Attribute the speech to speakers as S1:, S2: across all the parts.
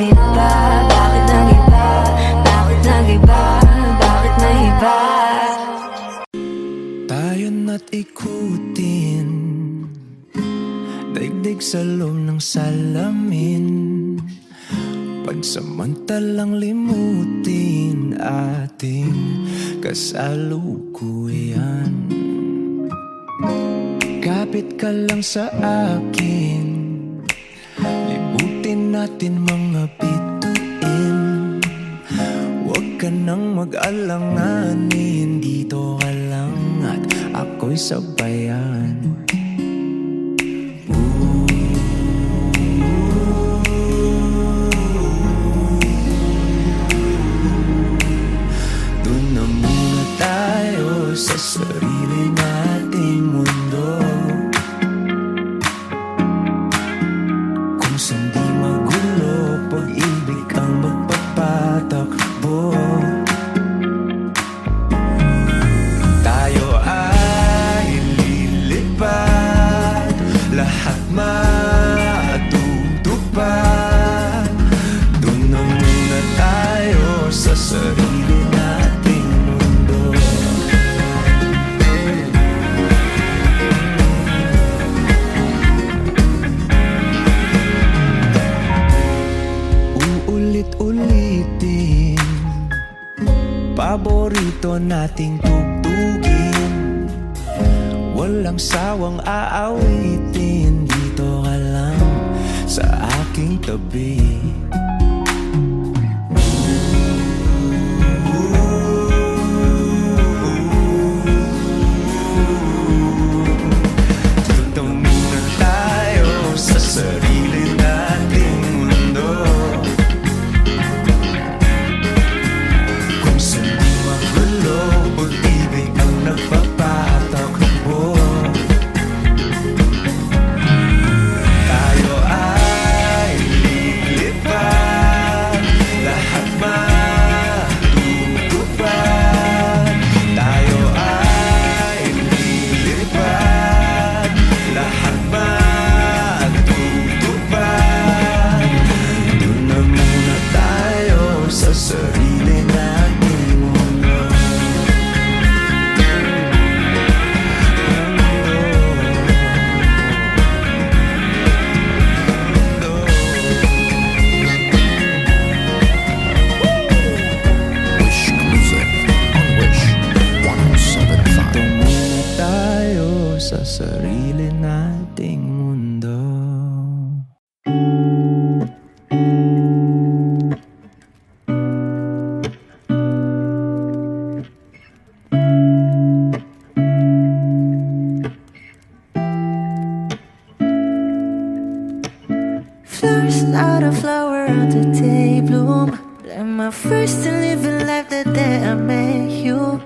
S1: Iba, bakit nag-iba? Bakit nag-iba? Bakit naiba?
S2: Tayo na't ikutin, daigdig sa loob ng salamin, pagsamantalang limutin ating kasalukuyan. Kapit ka lang sa akin, libutin natin mga bituin. Huwag ka nang mag-alanganin, dito ka lang at ako'y sabayan. Doon na muna tayo sa sarili nating mundo, kung saan di magulo, pag-ibig ang magpapatakbo. Tayo ay lilipad, lahat matutupad. Doon na muna tayo sa sarili nating mundo. Uulit-ulitin, paborito nating tugtugin, walang sawang aawitin, dito ka lang sa aking tabi. Dito muna tayo sa sarili nating mundo, kung saan di magulo, pag-ibig ang nagpapatakbo. Tayo ay lilipad, lahat matutupad. Tayo ay lilipad, lahat matutupad. Doon na muna tayo sa sarili nating mundo.
S3: Wish Music on Wish 107.5.
S2: Dito muna tayo sa sarili nating mundo.
S1: Flowers, not a flower on the day bloom. Like my first and living life the day I met you.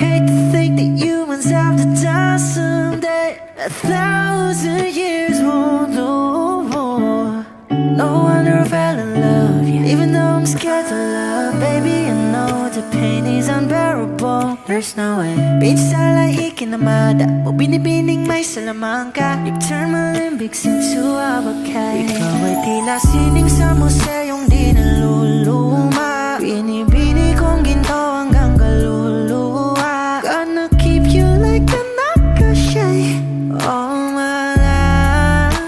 S1: Hate to think that humans have to die someday. 1,000 years won't know more. No wonder I fell in love, yeah. Even though I'm scared to love, baby, I know the pain is unbearable. There's no way Pinsan lang ikinamada o binibining may salamangka. You turn my limbics into abakay. Ikaw ay tila sining sa museyong di naluluma. Binibini kong ginto hanggang kaluluwa. Gonna keep you like a nakashay all my life.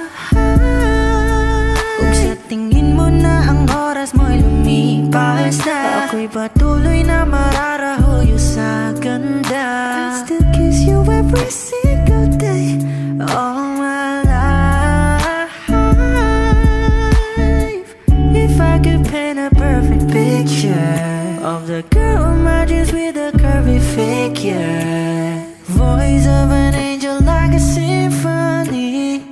S1: Kung sa tingin mo na ang oras mo'y lumipas na, ako'y patuloy na mararahuyo sa ganda. I'll still kiss you every single day all my life. If I could paint a perfect picture of the girl in my dreams with a curvy figure, voice of an angel like a symphony.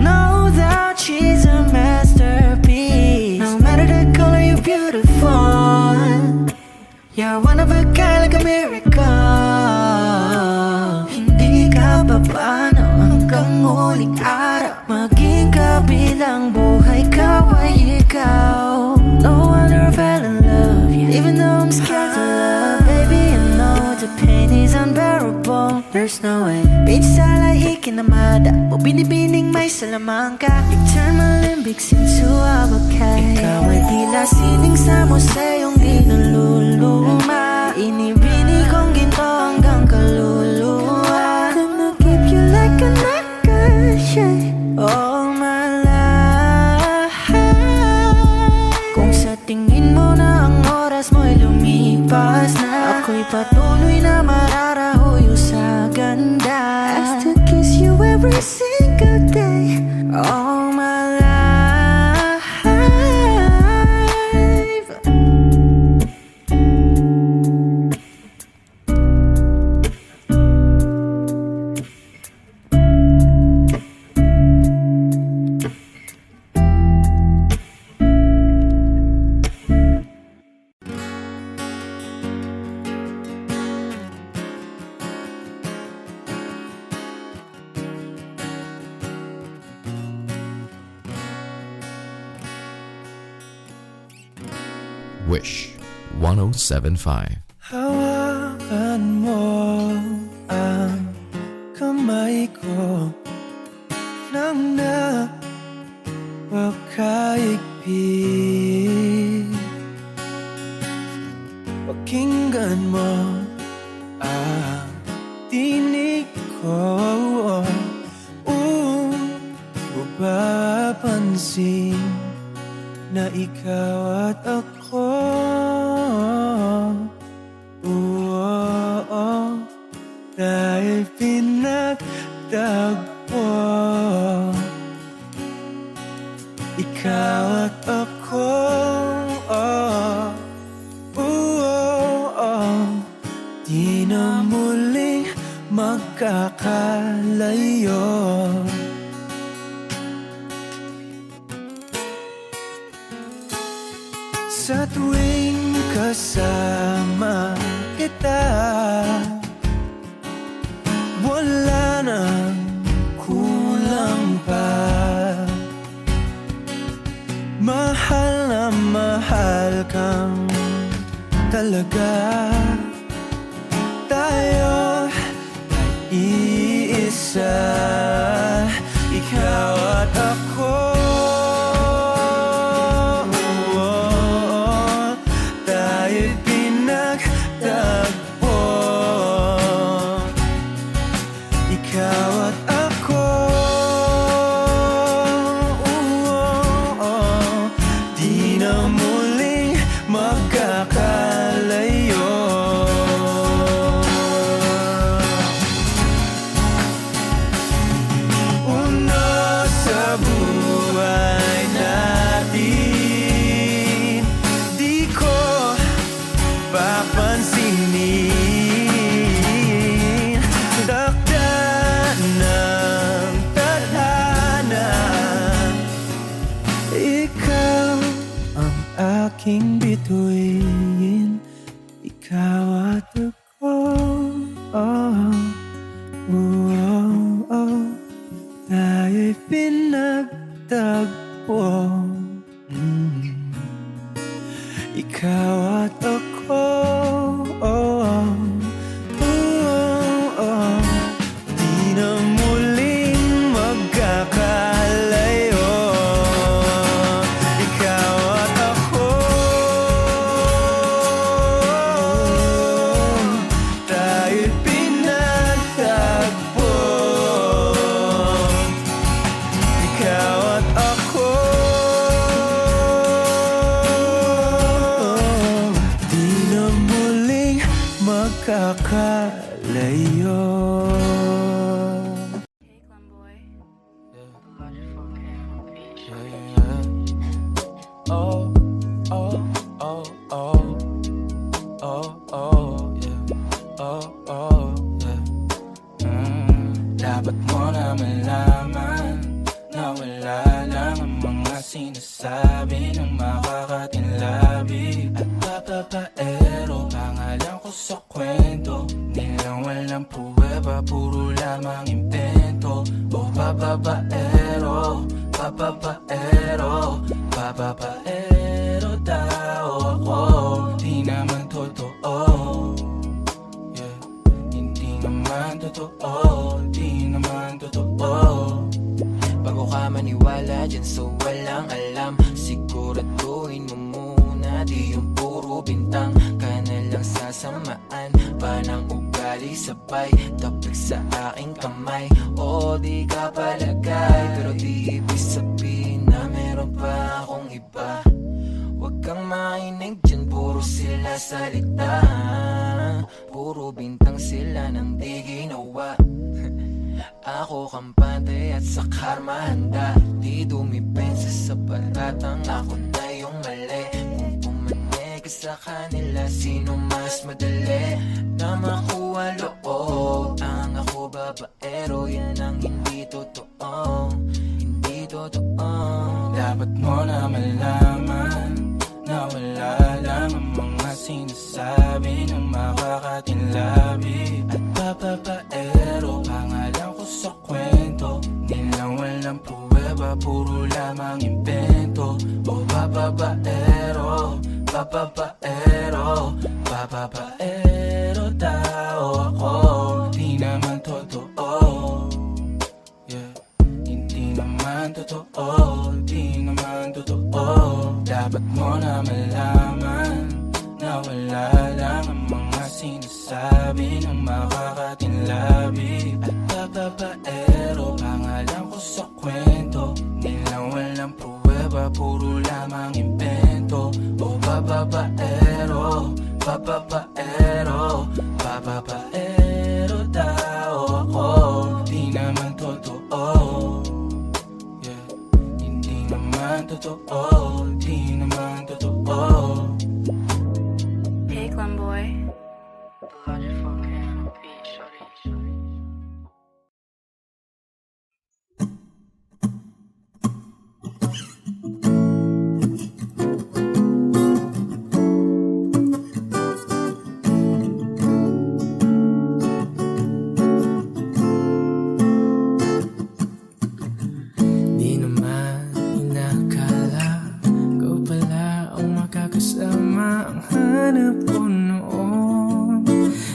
S1: No doubt she's a masterpiece. No matter the color, you're beautiful. You're one of a kind, like a miracle. Hindi ka papaano hanggang huling araw. Maging kabilang buhay ka ay ikaw. No wonder I fell in love, yeah. Even though I'm scared to love, baby, I know the pain is unbearable. There's there's no way. Pinsalay ikinamada mo binibining may Salamanca. You turn my limbics into abacay. Ikaw ay tila sining sa museyong di naluluma. Inibini kong ginto hanggang kaluluwa. Gonna keep you like a necklace, yeah, all my life. Kung sa tingin mo na ang oras mo'y lumipas na, ako'y patuloy na mararahuyo sa ganda. I still kiss you every single day, all my life.
S3: Wish 1075.
S2: Hawakan mo ang kamay ko nang napakaigpit. Pakinggan mo ang tinig ko, mapapansin na ikaw at ako, dahil pinagtagpo. Ikaw at ako, di na muling magkakalayo. Sa tuwing kasama kita, wala nang kulang pa. Mahal na mahal kang talaga. Tayo ay iisa, ikaw at ako. Aking bituin, ikaw at ako, tayo'y pinagtagpo. Ikaw at ako, di na muling magkakalayo. Kakalayo.
S4: Hey, Clem boy. About your phone cam.
S2: Oh, oh, oh, oh, oh, oh, yeah. Oh, oh, yeah. Dapat mo na malaman na wala lang ang mga sinasabi ng makakatinlabi. At papapaero, pangalan ko sa kwento, nilang walang puweba, puro lamang impento. Oh, papapaero, papapaero, papapaero daw ako. Di naman totoo, yeah, hindi naman totoo. dyan sa walang alam. Siguraduhin mo muna, di yung puro bintang ka na lang sasamaan. Panang ugali sabay, tapik sa aking kamay. O di ka palagay, pero di ibig sabihin na meron pa akong iba. Huwag kang mainig dyan, puro sila salita. Puro bintang sila nang di ginawa. Ako kampante at sa karma handa. Di dumipensa sa batatang ako na yung mali. Kung pumanig ka sa kanila, sino mas madali na makuha loob? Ang ako babaero, yan ang hindi totoo. Hindi totoo.
S5: Dapat mo na malaman na wala lang ang mga sinasabi ng makakatinlabi at papapaero. Pangalan ko sa kwento, nilang walang pruweba, puro lamang invento. O papapaero, papapaero, papapaero tao ako. Di naman totoo, yeah. Hindi naman totoo, di naman totoo. Dapat mo na malaman na wala lang ang mga sinasabi ng makakatinlabi at papapaero. Pangalan ko sa kwento, nilang walang pruweba, puro lamang invento. O papapaero, papapaero, papapaero tao ako. Di naman totoo, yeah. Hindi naman totoo, di naman totoo.
S4: Hey, Glen Boy. The Logic 4K beat, shorty.
S5: Di naman inakala ikaw pala ang makakasama. Ang hanap ko noon,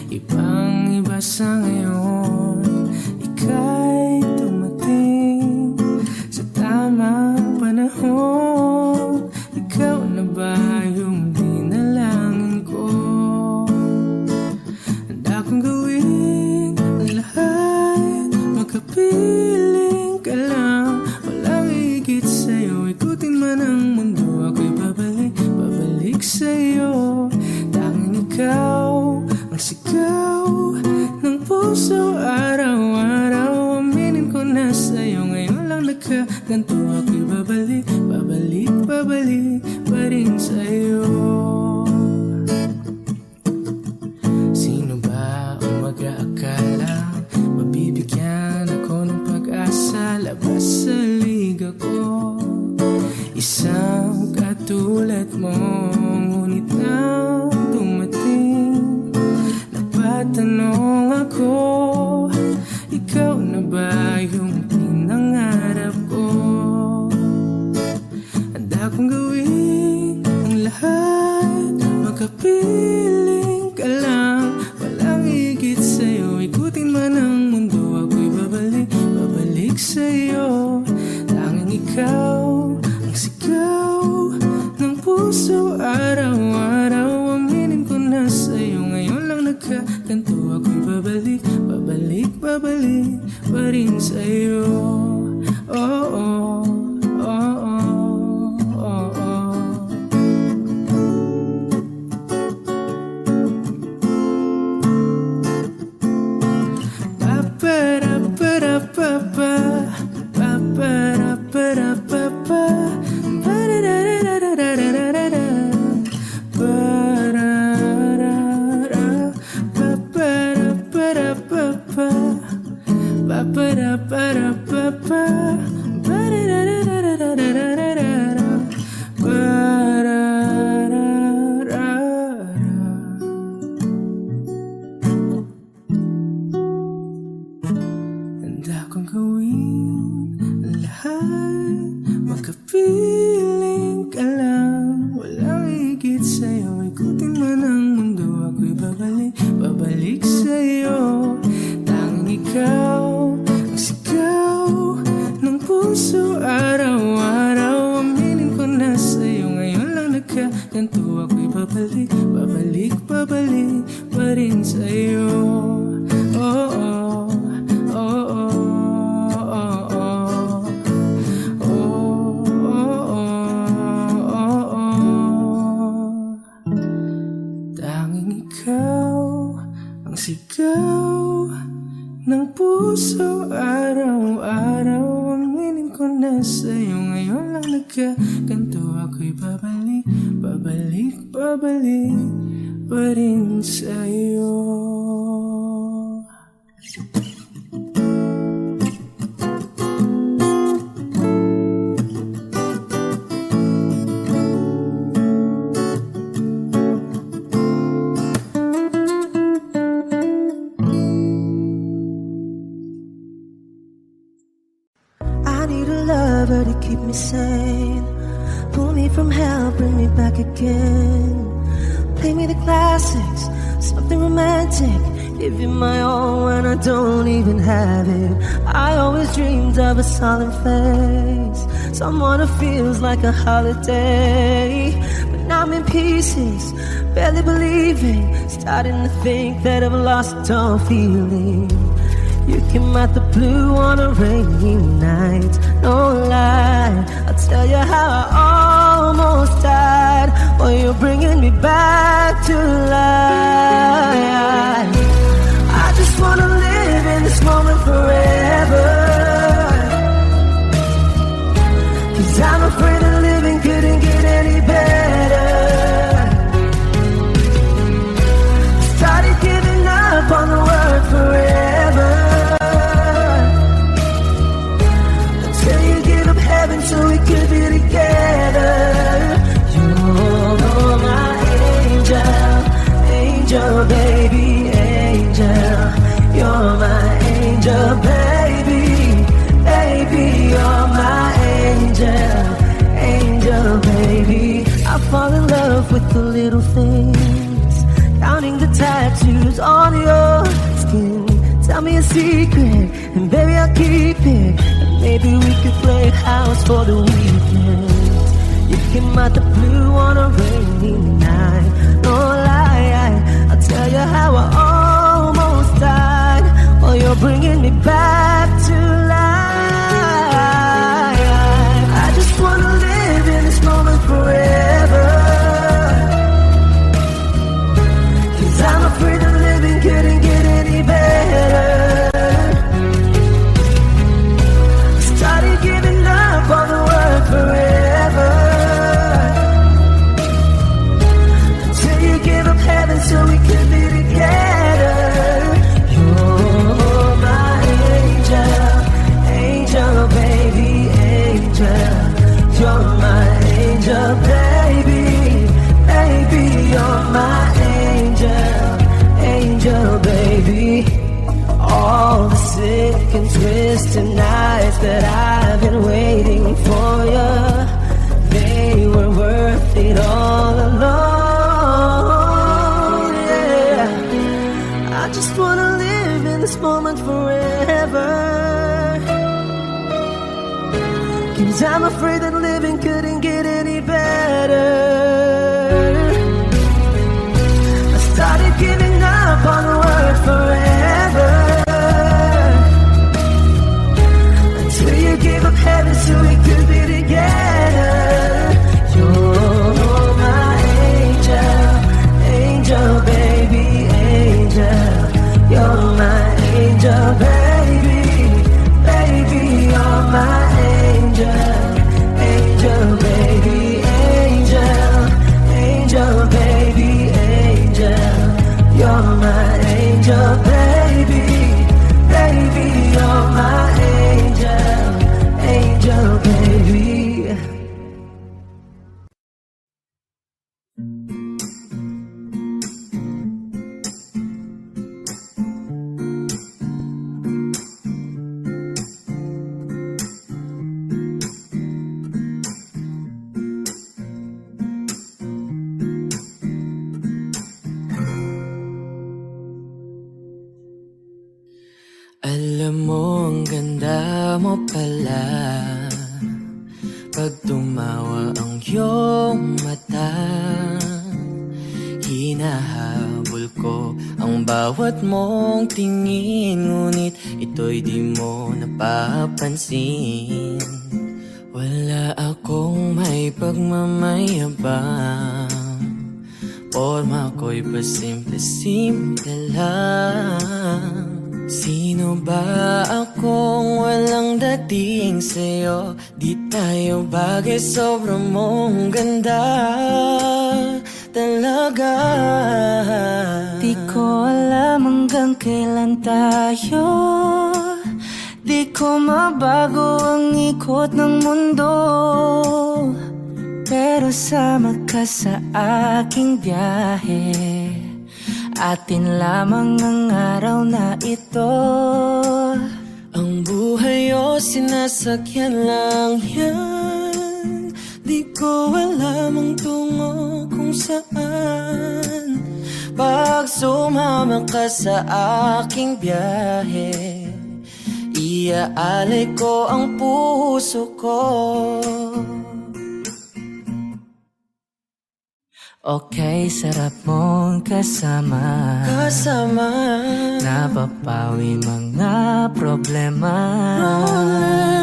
S5: ibang iba sa ngayon. Ika'y dumating sa tamang panahon. Ikaw na ba yung dinalangin ko? Handa kong gawin ang lahat, magkapiling ka lang. Walang higit sa'yo, ikutin man ang mundo. Ako'y babalik sa'yo. Tanging ikaw ang sigaw ng puso araw-araw. Aminin ko na sa'yo, ngayon lang nagkaganto. Ako'y babalik pa rin sa'yo. Sino ba ang mag-aakala mabibigyan ako ng pag-asa? Labas sa liga ko, isang katulad mo. Ngunit nang dumating, napatanong ako, ikaw na ba yung pinangarap ko? Handa kong gawin ang lahat, magkapiling ka lang. Walang higit sa'yo, ikutin man ang mundo. Ako'y babalik sa'yo. Tanging ikaw ang sigaw ng puso araw-araw. Aminin ko na sa'yo, ngayon lang nagkaganto. Ako'y babalik pa rin sa'yo. Oh, oh, oh, oh, oh, oh. nagkaganto ako'y babalik, babalik, babalik pa rin sa'yo. Oh, oh, oh, oh, oh, oh. Tanging ikaw ang sigaw ng puso araw-araw. Aminin ko na sa'yo ngayon lang nagkaganto ako'y babalik, babalik, babalik pa rin sa'yo.
S1: I need a lover to keep me sane, pull me from hell, bring me back again. Play me the classics, something romantic, give you my all when I don't even have it. I always dreamed of a solid face, someone who feels like a holiday. But now I'm in pieces, barely believing, starting to think that I've lost all feeling. You came out the blue on a rainy night, no lie, I'll tell you how I almost died. Well, you're bringing me back to life. I just wanna live in this moment forever, 'cause I'm afraid that living couldn't get any better. Started giving up on the word forever, so we could be together. You're my angel, angel, baby, angel. You're my angel, baby, baby. You're my angel, angel, baby. I fall in love with the little things, counting the tattoos on your skin. Tell me a secret, and baby I'll keep it. And maybe we could play house for the weekend. You came out the blue on a rainy night, no lie, I'll tell you how I almost died. Oh, you're bringing me back to life. I just wanna live in this moment forever, 'cause I'm afraid that living couldn't get any better. Started giving up on the word forever, until you gave up heaven so we could be together. You're my angel, angel, baby, angel. You're my angel, baby, baby. You're my angel, angel, baby. All the sick and twisted nights that I've been waiting for you, they were worth it all alone. Yeah, I just wanna live in this moment forever, 'cause I'm afraid that living couldn't get any better. I started giving up on the word forever, until you gave up heaven so we could be together. You're my angel, angel, baby, angel. You're my angel, baby, baby. You're my angel, angel, baby, angel, angel, baby, angel. You're my angel, baby, baby. You're my angel, angel, baby.
S2: Alam mo, ang ganda mo pala pag tumawa ang iyong mata.
S6: bawat mong tingin, ngunit ito'y di mo napapansin. Wala akong may pagmamayabang, forma ko'y pasimple-simple lang. Sino ba akong walang dating sa'yo? Di tayo bagay, sobrang mong ganda talaga.
S5: Di ko alam hanggang kailan tayo, di ko mabago ang ikot ng mundo, pero sama ka sa aking biyahe. Atin lamang ang araw na ito.
S6: Ang buhay o sinasakyan lang yan, di ko alam ang tungo kung saan. Pag sumama ka sa aking biyahe, iaalay ko ang puso ko.
S5: Okay, sarap mong kasama, napapawi mga problema.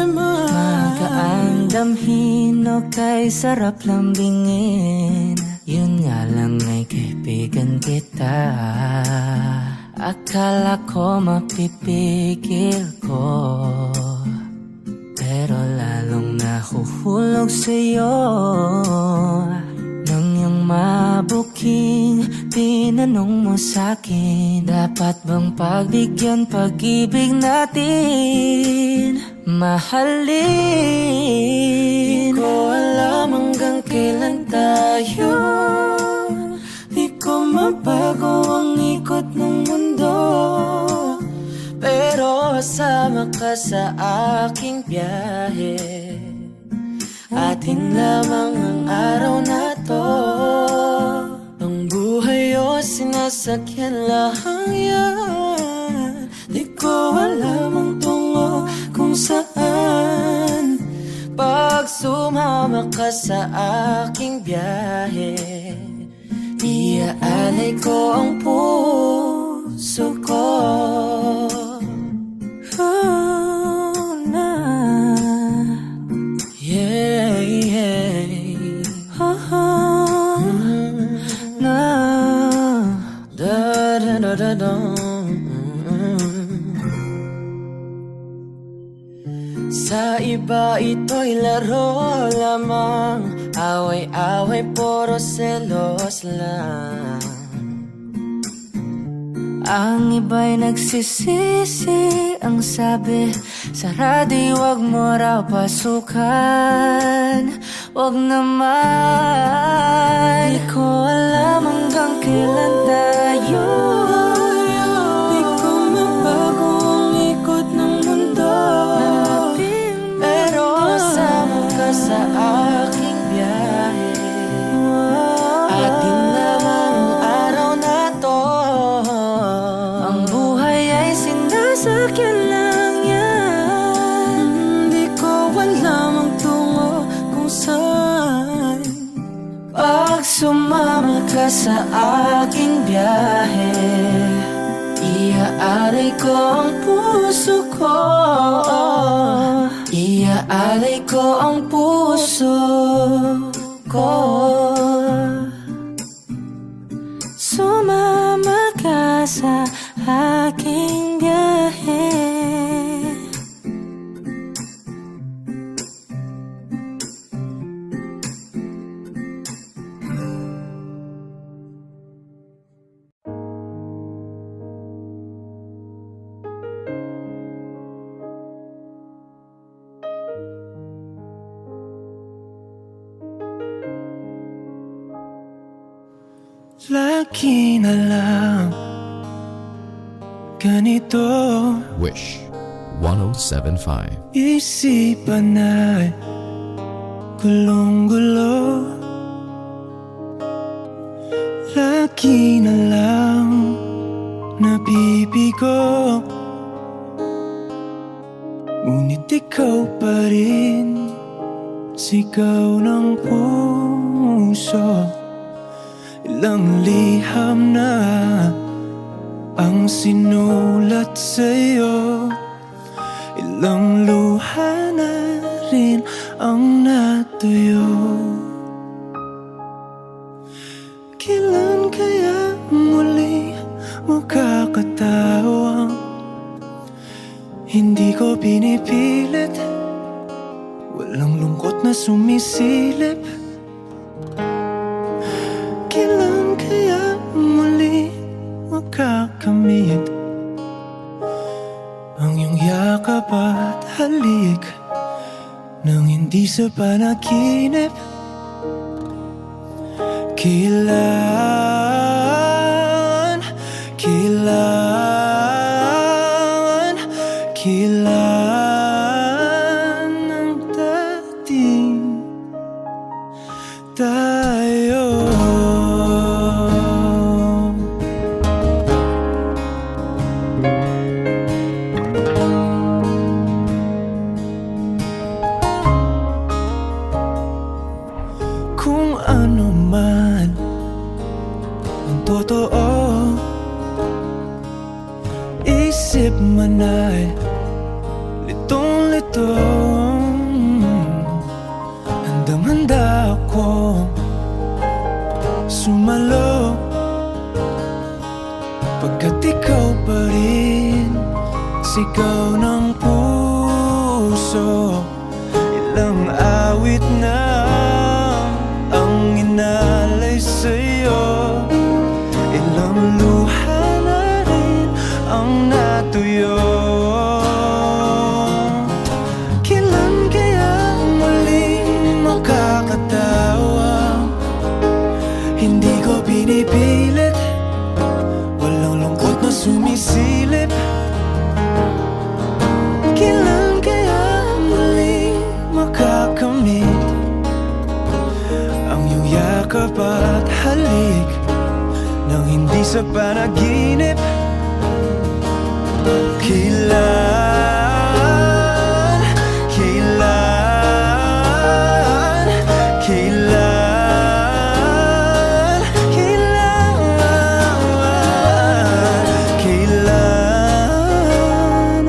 S5: Magaan damhin o kay sarap lambingin, yun nga lang ay kaibigan kita. Akala ko mapipigil ko, pero lalong nahuhulog sa'yo. Nang yung mabuking tinanong mo sa'kin, dapat bang pagbigyan pag-ibig natin, mahalin?
S6: Di ko alam hanggang kailan tayo, di ko mabago ang ikot ng mundo, pero sama ka sa aking biyahe. Atin lamang ang araw na to. Ang buhay o sinasakyan lang yan, di ko alam ang tungo kung saan. Pag sumama ka sa aking biyahe, iaalay ko ang puso ko. Sa iba ito'y laro lamang, away-away puro selos lang.
S5: Ang iba'y nagsisisi, ang sabi sa radyo, wag mo raw pasukan. Wag naman. Di ko alam hanggang kailan tayo,
S6: di ko mabago ang ikot ng mundo, pero sama ka sa aking biyahe. Atin lamang ang araw na to.
S5: ang buhay ay sinasakyan lang yan.
S6: Di ko alam ang tungo kung saan.
S5: Pag sumama ka sa aking biyahe, iaalay ko ang puso ko. Iaalay ko ang puso ko. Sumama ka sa aking biyahe.
S6: Lagi na lang ganito,
S3: Wish 1075.
S6: isipan ay gulong-gulo. Lagi na lang nabibigo, ngunit ikaw pa rin, sigaw ng puso. Ilang liham na ang sinulat sa'yo. Ilang luha na rin ang natuyo. Kailan kaya muli makakatawang hindi ko pinipilit, walang lungkot na sumisilip. Kailan kaya muli makakamit ang iyong yakap at halik nang hindi sa panaginip? Kailan, kailan, kailan ang dating tayo? Kung ano man ang totoo, isip man ay litong-lito. Handang-handa akong sumalo, pagkat ikaw pa rin sigaw ng puso. Ilang awit na ang inalay sa'yo, ilang luha na rin ang natuyo. Kailan kaya muling makakatawa? Hindi ko pinipilit, walang lungkot na sumisilip. Kailan kaya muling makakamit ang iyong yakap at halik nang hindi sa panaginip? Kailan, kailan, kailan, kailan, kailan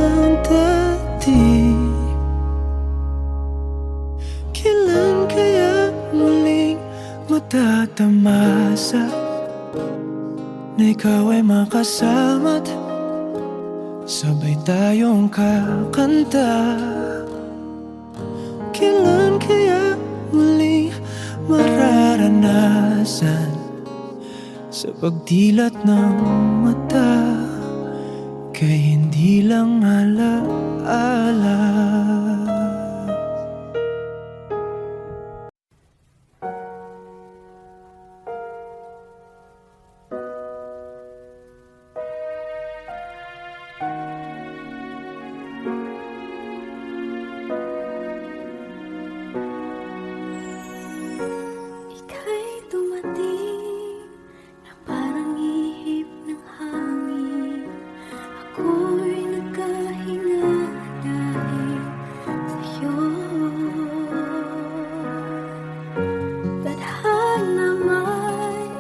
S6: ang dating? Kailan kaya muling matatamasa na ikaw ay makasama't sabay tayong kakanta? Kailan kaya muling mararanasan sa pagdilat ng mata kay hindi lang alaala?
S1: Ika'y dumating na parang ihip ng hangin. Ako'y nagkahinga dahil sa'yo. Tadhana man,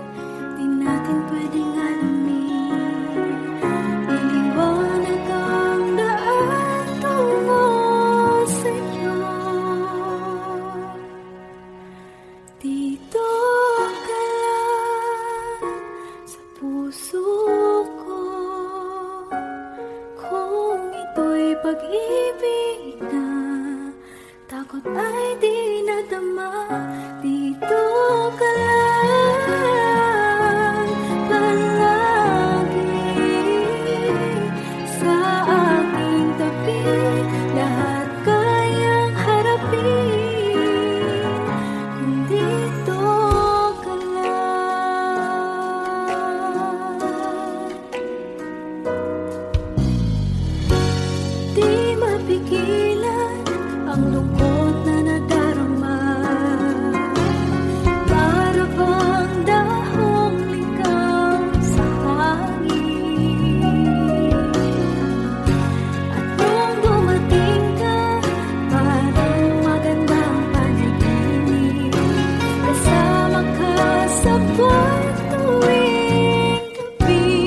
S1: di natin pwedeng alamin. Iliwanag ang daan tungo sa'yo. Dito ka lang sa puso ko, kung ito'y pag-ibig na takot ay di nadama. Dito ka lang palagi sa aking tabi, lahat kayang harapin kung dito ka lang. Di mapigilan ang lungkot na nadarama, para bang dahong ligaw sa hangin. At nung dumating ka, parang magandang panaginip, kasama ka sa buwan tuwing gabi.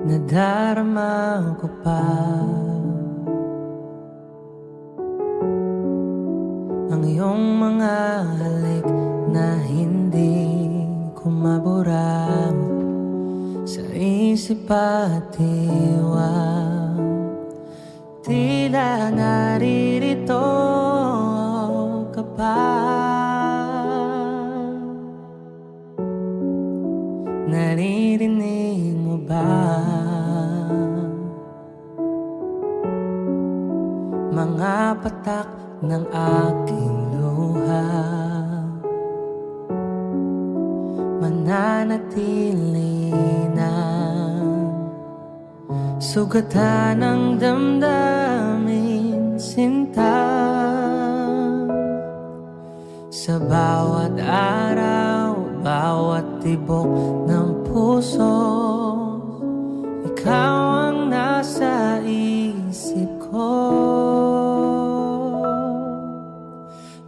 S6: nadarama ko pa ang iyong mga halik na hindi ko mabura sa isip at diwa. Tila naririto ka pa, naririnig mo ba mga patak ng aking luha? Mananatili na sugatan ng damdamin, sinta. Sa bawat araw, bawat tibok ng puso, ikaw ang nasa isip ko.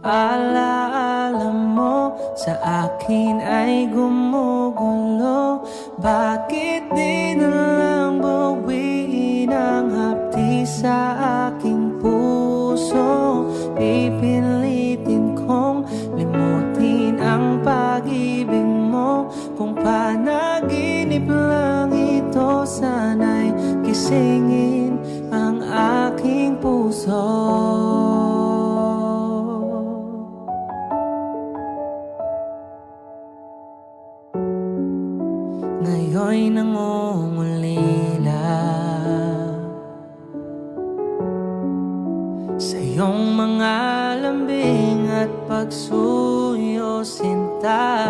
S6: Alaala mo sa akin ay gumugulo. Bakit di na lang bawiin ang hapdi sa aking puso? Pipilitin kong limutin ang pag-ibig mo. Kung panaginip lang ito, sana'y gisingin ang aking puso. Ngayon'y nangungulila sa iyong mga lambing at pagsuyo, sinta.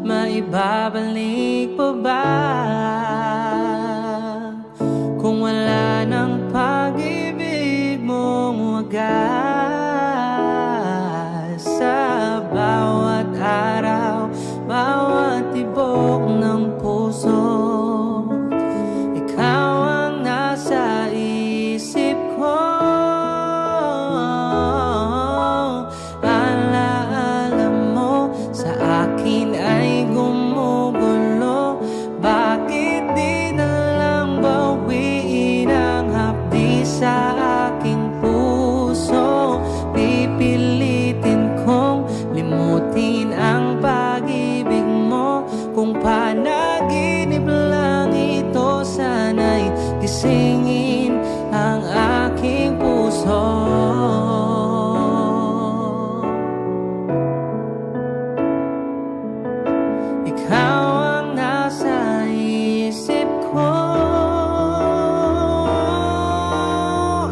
S6: Maibabalik pa ba kung wala ng pag-ibig mong wagas? Sa bawat araw, bawat tibok ng puso, ikaw ang nasa isip ko. Alaala mo sa akin ay gumugulo. Bakit di na lang bawiin ang hapdi sa aking puso? Pipilitin kong limutin ang pag-ibig mo. Kung panaginip lang ito, sana'y gisingin ang aking puso. Ikaw ang nasa isip ko.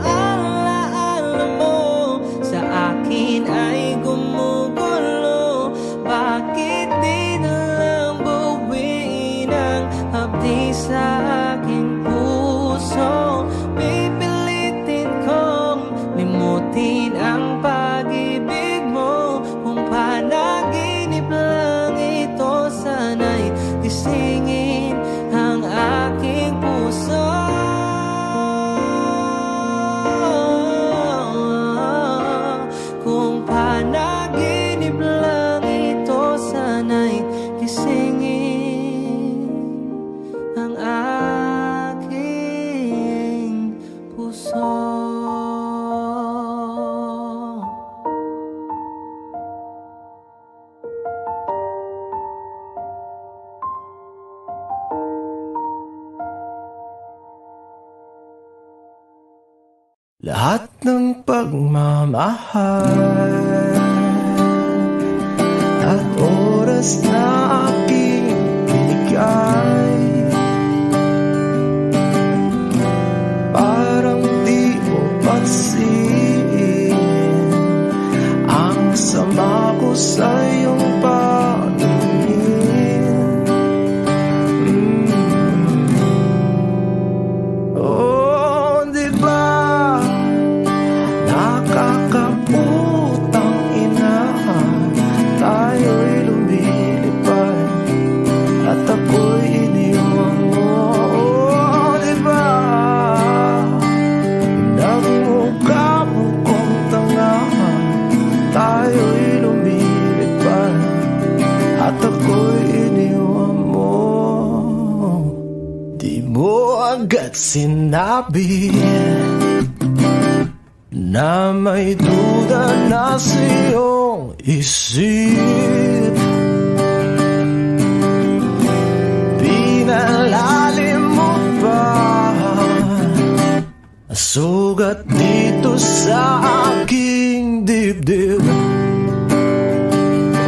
S6: Alaala mo sa akin ay gumugulo. Bakit di na lang bawiin ang hapdi sa aking puso? Pipilitin kong limutin ang pag-ibig mo. Kung panaginip lang ito, sana'y gisingin ang aking puso. Kung panaginip lang ito, sana'y gisingin ang aking puso.
S7: Lahat ng pagmamahal at oras na aking binigay, parang di mo pansin ang sama ko sa iyong paningin. Oh, di ba nakakaputang at sinabi na may duda na sa iyong isip. Pinalalim mo pa sugat dito sa aking dibdib.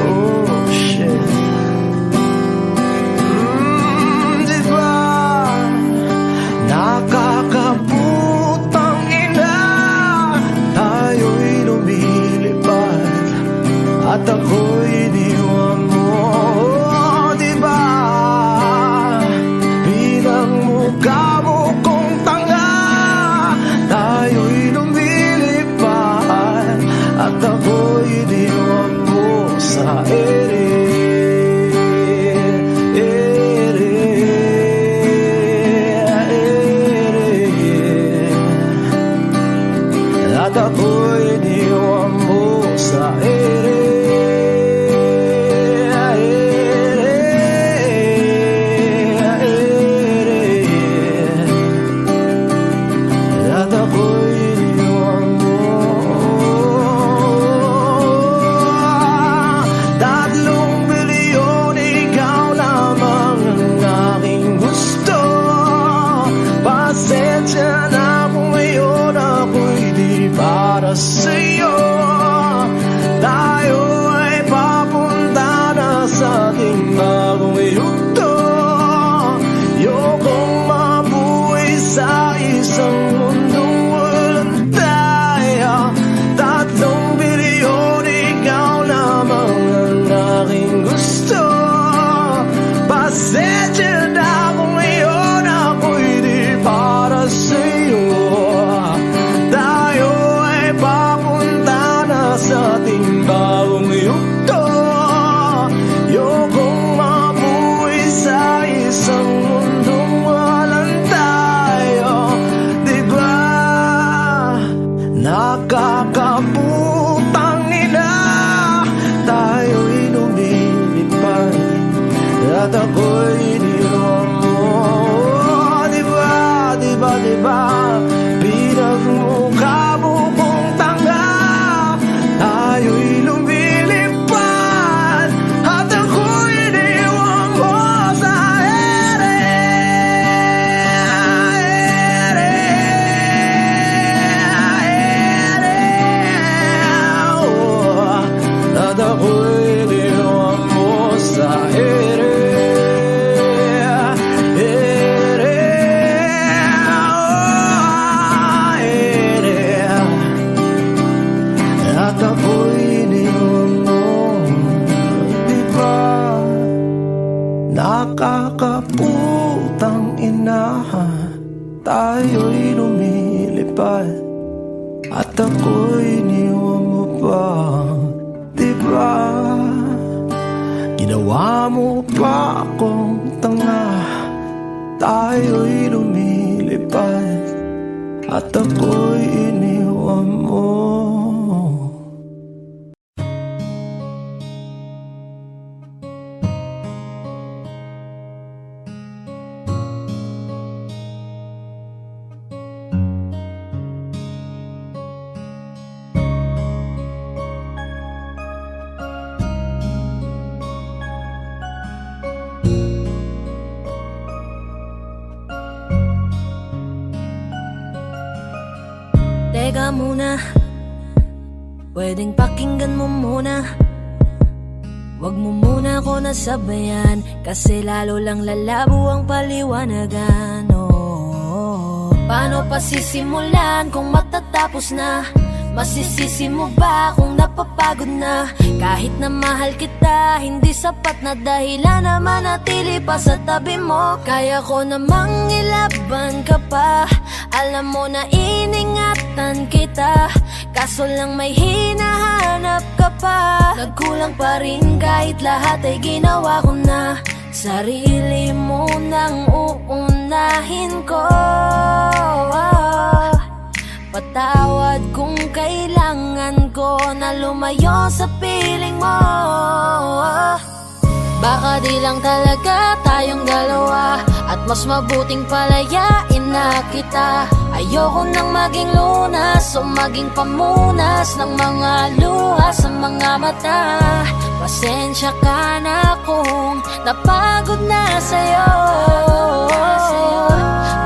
S7: Oh shit. Di ba nakakaputang ina, tayo'y lumilipad at ako'y iniwan mo. Oh, di ba pinagmukha mo kong tanga, tayo'y lumilipad at ako'y iniwan mo sa ere. At ako'y iniwan mo sa ere. At ako'y iniwan mo. 3 bilyon, ikaw lamang ang aking gusto. Pasensya na kung ngayon ako'y di para sa'yo. Tayo ay papunta na sa ating bagong yugto. Ayokong mabuhay sa isang mundong walang tayo. 3 bilyon, ikaw lamang ang aking gusto. Pasensya na kung ngayon ako'y di para sa'yo. Tayo ay papunta na sa ating bagong yugto. Ayokong mabuhay sa isang mundong walang tayo. Di ba nakakaputang ina, tayo'y lumilipad at ako'y iniwan mo. Di ba, di ba, di ba pinagmukha mo kong tanga, tayo'y lumilipad at ako'y iniwan mo sa ere. At ako'y iniwan mo sa ere. At ako'y iniwan mo. Di ba nakakaputang ina, tayo'y lumilipad at ako'y iniwan mo pa. Di ba ginawa mo pa akong tanga, tayo'y lumilipad at ako'y iniwan mo.
S8: Teka muna, pwedeng pakinggan mo muna. Wag mo muna ako nasabayan, kasi lalo lang lalabo ang paliwanagan. Oh, paano pa sisimulan kung matatapos na? Masisisi mo ba kung napapagod na? Kahit na mahal kita, hindi sapat na dahilan na manatili pa sa tabi mo. Kaya ko namang ilaban ka pa, alam mo na iningatan kita, kaso lang may hinahanap ka pa. Nagkulang pa rin kahit lahat ay ginawa ko na. Sarili mo nang uunahin ko. Patawad kung kailangan ko na lumayo sa piling mo. Baka di lang talaga tayong dalawa, at mas mabuting palayain na kita. Ayoko nang maging lunas o maging pamunas ng mga luha sa mga mata. Pasensya ka na kung napagod na sa'yo.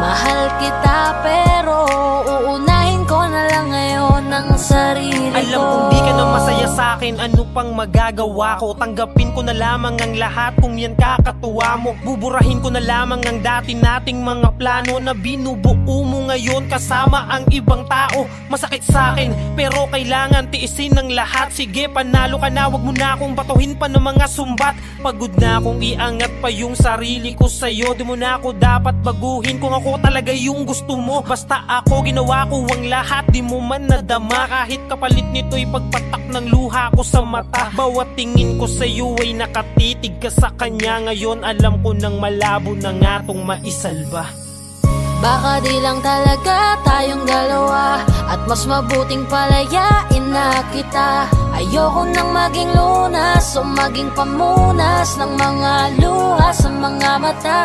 S8: Mahal kita pero uunahin ko na lang ngayon ang sarili ko.
S9: Alam kong di ka na masaya sa'kin, ano pang magagawa ko? Tanggapin ko na lamang ang lahat kung yan kakatuwa mo. Buburahin ko na lamang ang dati nating mga plano na binubuo mo ngayon kasama ang ibang tao. Masakit sa'kin pero kailangan tiisin ng lahat. Sige, panalo ka na, wag mo na akong batuhin pa ng mga sumbat. Pagod na akong iangat pa yung sarili ko sa'yo. Di mo na ako dapat baguhin kung ako talaga yung gusto mo. Basta ako, ginawa ko ang lahat, di mo man nadama. Kahit kapalit nito'y pagpatak ng luha ko sa mata. Bawat tingin ko sa'yo ay nakatitig ka sa kanya. Ngayon alam ko nang malabo na nga tong maisalba.
S8: Baka di lang talaga tayong dalawa, at mas mabuting palayain na kita. Ayoko nang maging lunas o maging pamunas ng mga luha sa mga mata.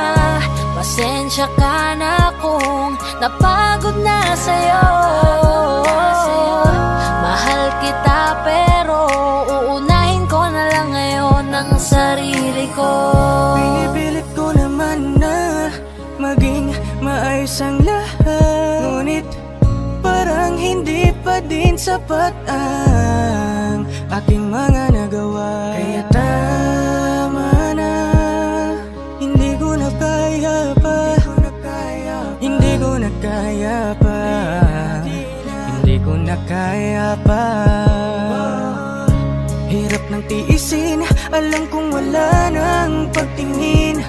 S8: Pasensya ka na kung napagod na sa'yo. Mahal kita pero uunahin ko na lang ngayon ang sarili ko.
S6: Pinipilit ko naman na maging maayos ang lahat, ngunit parang hindi pa din sapat ang aking mga nagawa. Kaya tama na, hindi ko na kaya pa, hindi ko na kaya pa, hindi ko na kaya pa. Hirap ng tiisin, alam kong wala nang pagtingin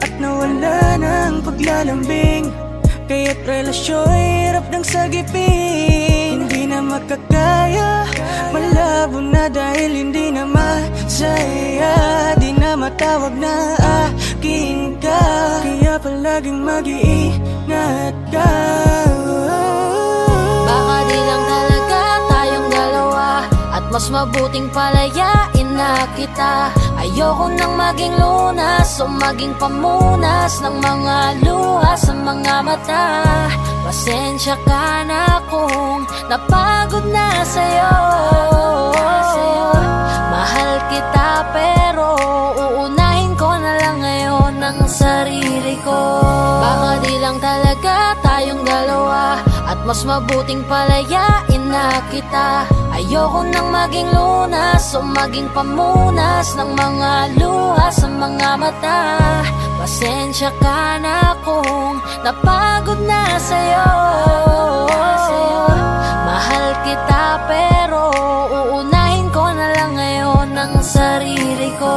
S6: at nawala ng paglalambing. Kaya't relasyo'y hirap ng sagipin. Hindi na makakaya, malabo na dahil hindi na masaya. Di na matawag na akin ka, kaya palaging mag-iingat ka.
S8: Baka di lang talaga tayong dalawa, at mas mabuting palayain na kita. Ayoko nang maging lunas o maging pamunas ng mga luha sa mga mata. Pasensya ka na kung napagod na sa'yo. Mahal kita pero uunahin ko na lang ngayon ang sarili ko. Baka di lang talaga tayong dalawa, at mas mabuting palayain na kita. Ayoko nang maging lunas o maging pamunas ng mga luha sa mga mata. Pasensya ka na kung napagod na sa'yo. Mahal kita pero uunahin ko na lang ngayon ang sarili ko.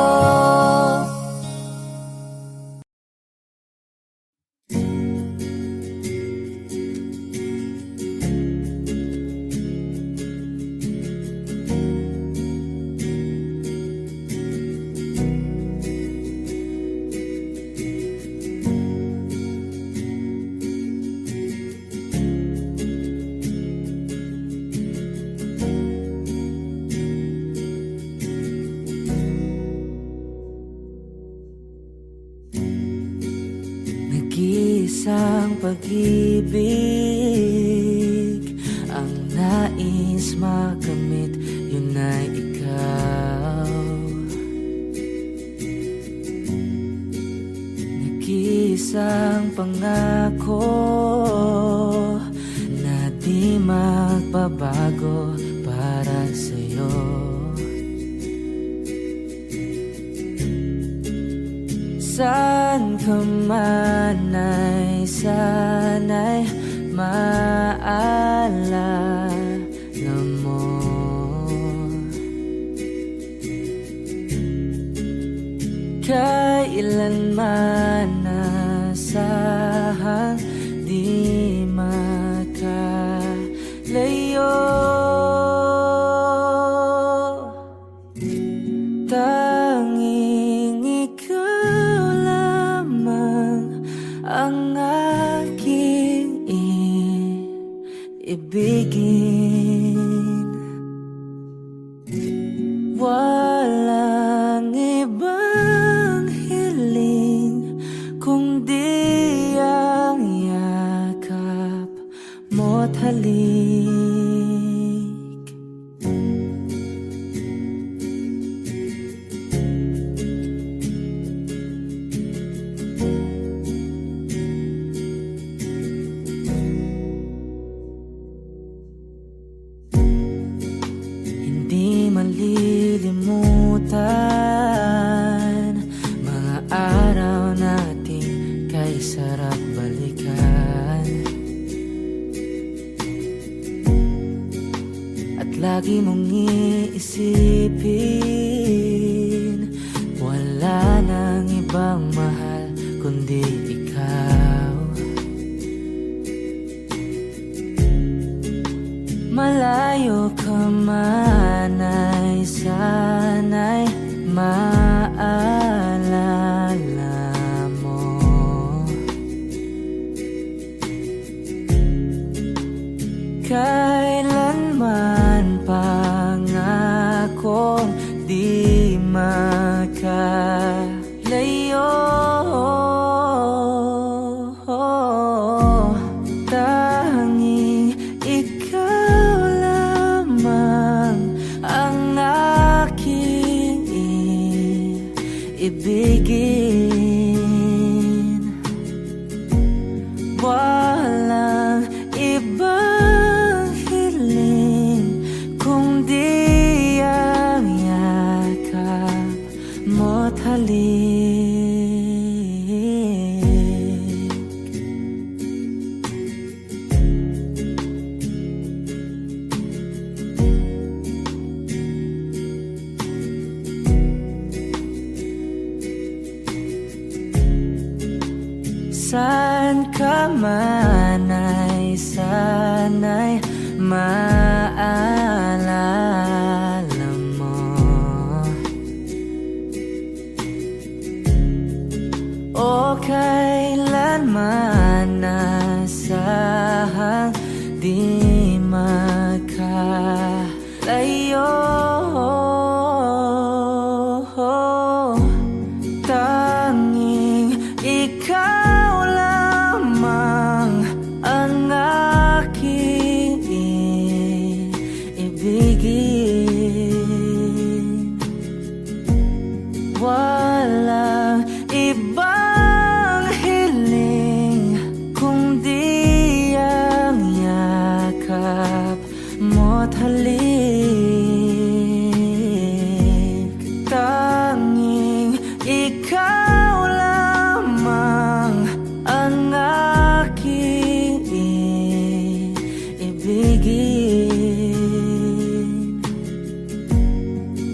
S5: Nag-iisang pag-ibig ang nais makamit, yun ay ikaw. Nag-iisang pangako na di magbabago para sa'yo. Saan ka man ay sana'y maalala mo. Kailanman nasahang di makalayo. Tanging ikaw lamang ang aking ibigin. Walang iba lagi mong iisipin. Wala nang ibang mahal kundi ikaw. Malayo ka man ay sana'y maalala mo. Kailanman pangakong di makalayo. Tanging ikaw lamang ang aking ibigin. Walang ibang hiling kundi ang yakap mo't halik. Saan ka man ay sana'y maalala mo. O kailanman nasahang di makalayo. Tanging ikaw lamang ang aking ibigin. Walang ibang hiling kundi ang yakap mo't halik. Tanging ikaw lamang ang aking ibigin.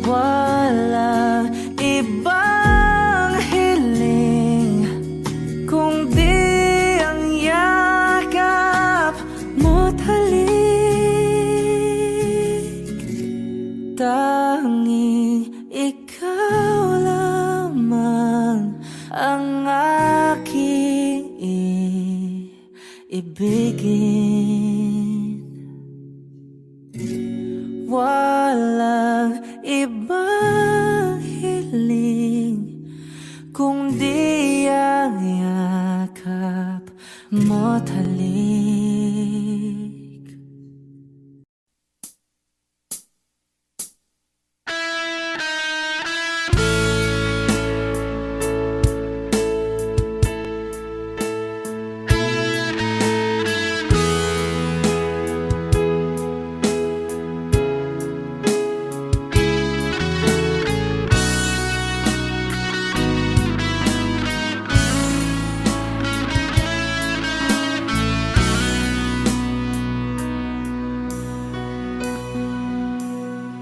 S5: Walang ibang hiling kundi ang yakap mo't halik. Tanging ikaw lamang ang aking ibigin. Walang ibang hiling kundi ang yakap mo't halik.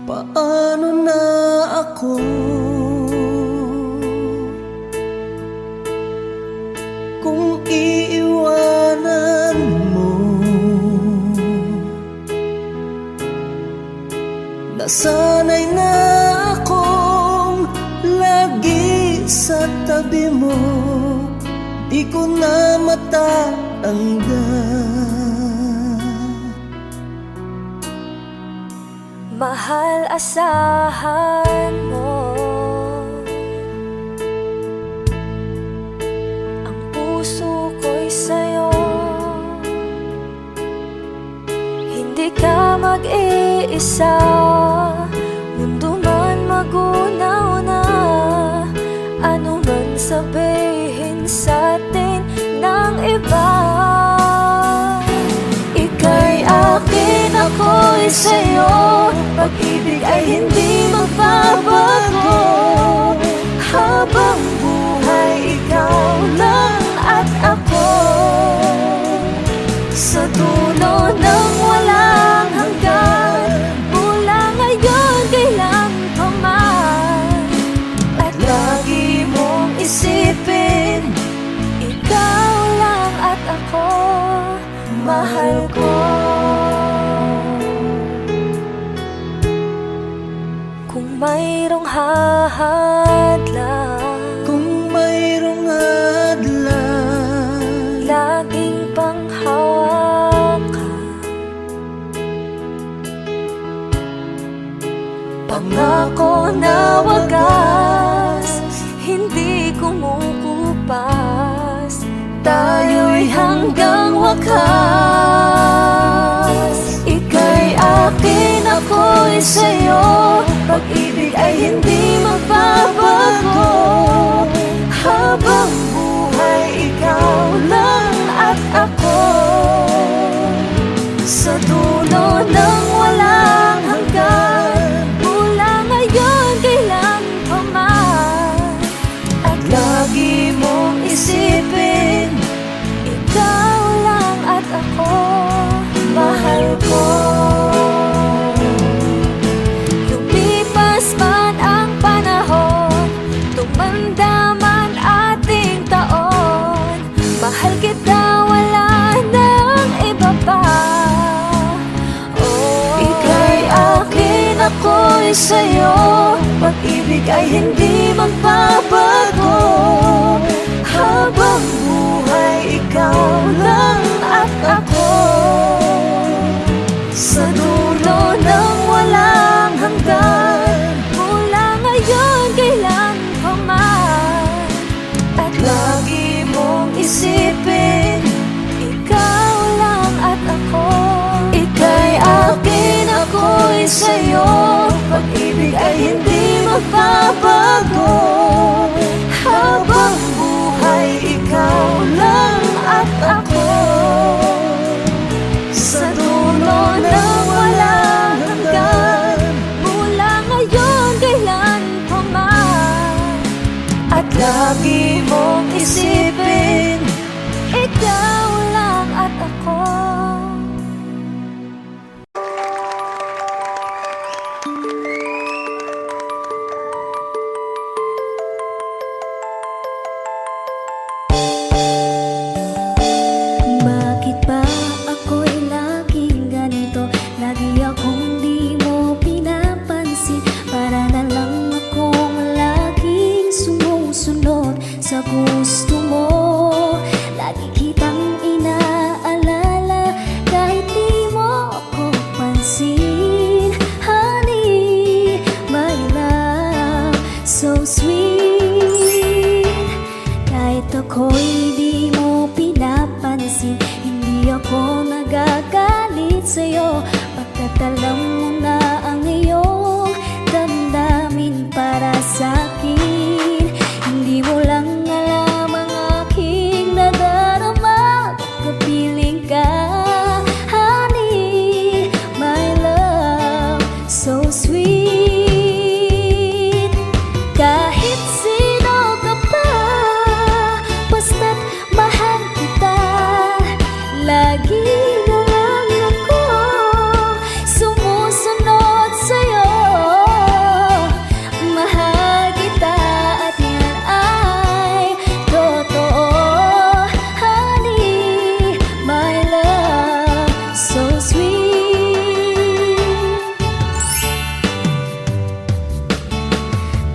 S7: Paano na ako kung iiwanan mo? Nasanay na akong lagi sa tabi mo, di ko na matatanggal.
S8: Mahal, asahan mo ang puso ko'y sa'yo. Hindi ka mag-iisa, mundo man magunaw na. Ano man sabihin sa'tin ng iba, ika'y akin, ako'y sa'yo. Pag-ibig ay hindi magbabago. Habang buhay, ikaw lang at ako. Sa dulo ng walang hanggan, mula mahal ko. Kung mayroong hahadlang,
S6: Kung mayroong adlang,
S8: laging panghawakan, pangako na wagas, hindi kumukupas, tayo'y hanggang wakas. Ika'y akin, ako'y sa'yo, pag-ibig ay hindi magbabago. Habang buhay, ikaw lang at ako, sa dulo ng walang hanggan, mula ngayon kailan pa man. At lagi mong isipin, ikaw lang at ako, mahal ko. Lumipas man ang panahon, tumanda man ating taon, mahal kita, wala nang iba pa. Oh, ika'y akin, ako'y sa'yo, pag-ibig ay hindi magbabago. Habang buhay, ikaw lang at ako, sa dulo ng walang hanggan, mula ngayon kailan pa man. At lagi mong isipin, ikaw lang at ako. Ika'y akin, ako'y sa'yo, pag-ibig ay hindi magbabago. Habang buhay, ikaw lang at ako, sa dulo ng walang hanggan, mula ngayon kailan pa man. At lagi mong isipin, ikaw lang at ako. Bakit ba ako'y laging ganito? Lagi akong di mo pinapansin, para na lang akong laging sumusunod sa gusto mo. Lagi kitang inaalala kahit di mo ako pansin. Honey, my love, so sweet. Kahit ako'y di mo pinapansin, hindi ako nagagalit sa'yo, pagkat alam mo na ang iyong damdamin para sa'kin. Hindi mo lang alam ang aking nadarama, kapiling ka. Honey, my love, so sweet. Kahit sino ka pa, basta't mahal kita, lagi na lang ako sumusunod sa'yo. Mahal kita at yan ay totoo. Honey, my love, so sweet.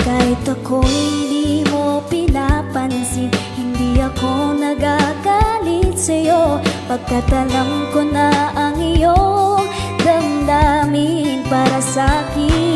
S8: Kahit ako'y di mo pinapansin, hindi ako nagagalit sa'yo, pagkat alam ko na ang iyong damdamin para sa'kin.